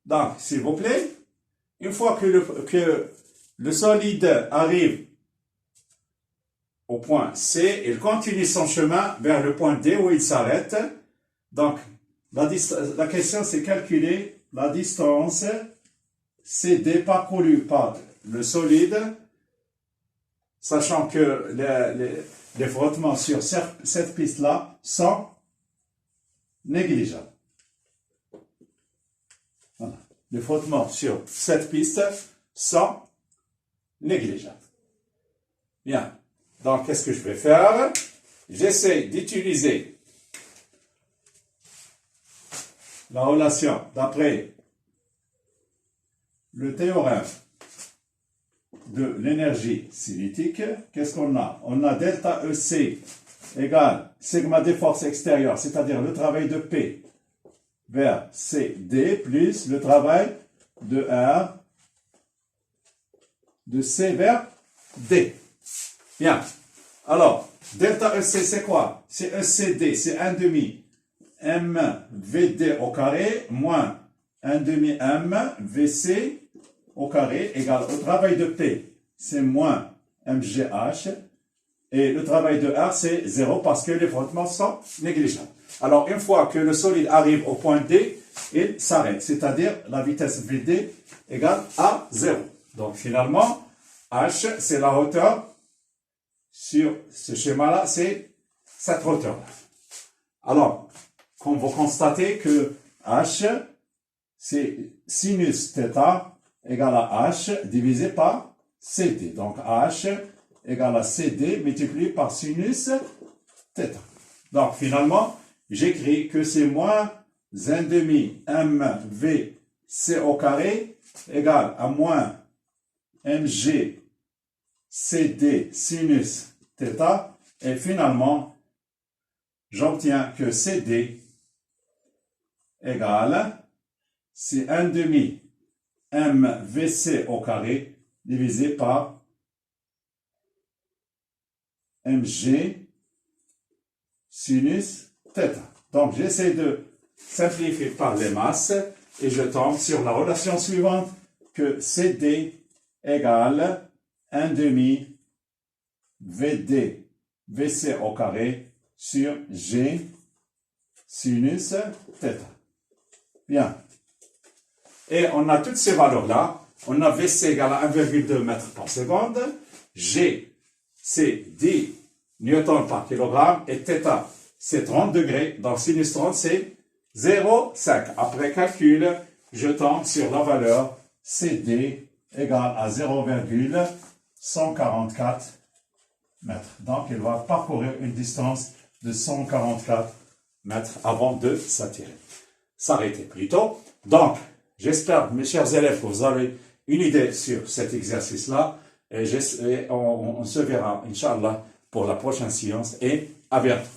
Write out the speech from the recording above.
Donc, s'il vous plaît, une fois que le solide arrive au point C, il continue son chemin vers le point D où il s'arrête. Donc, la question c'est calculer la distance CD parcourue par le solide, sachant que les frottements sur cette piste-là sont négligeables. Voilà. Les frottements sur cette piste sont négligeables. Bien. Donc, qu'est-ce que je vais faire? J'essaie d'utiliser la relation d'après le théorème de l'énergie cinétique. Qu'est-ce qu'on a? On a delta EC égale sigma des forces extérieures, c'est-à-dire le travail de P vers CD plus le travail de R de C vers D. Bien. Alors, delta EC, c'est quoi? C'est ECD, c'est 1 demi MVD au carré moins 1 demi MVC au carré égale au travail de P, c'est moins MGH, et le travail de R, c'est 0 parce que les frottements sont négligeables. Alors, une fois que le solide arrive au point D, il s'arrête, c'est-à-dire la vitesse VD égale à 0. Donc, finalement, H, c'est la hauteur. Sur ce schéma-là, c'est cette hauteur-là. Alors, comme vous constatez que H, c'est sinus θ égale à H divisé par CD. Donc, H égale à CD multiplié par sinus θ. Donc, finalement, j'écris que c'est moins 1 demi MVC au carré égale à moins MG CD sinus θ, et finalement, j'obtiens que CD égale, c'est 1 demi MVC au carré divisé par MG sinus θ. Donc, j'essaie de simplifier par les masses et je tombe sur la relation suivante que CD égale 1 demi VD VC au carré sur G sinus θ. Bien. Et on a toutes ces valeurs-là. On a VC égale à 1,2 mètres par seconde. G, c'est 10 newtons par kilogramme. Et θ, c'est 30 degrés. Donc, sinus 30, c'est 0,5. Après calcul, je tombe sur la valeur CD égale à 0,144 mètres. Donc, il va parcourir une distance de 144 mètres avant de s'arrêter plutôt. Donc, j'espère, mes chers élèves, que vous avez une idée sur cet exercice-là. Et on se verra, Inch'Allah, pour la prochaine séance. Et à bientôt.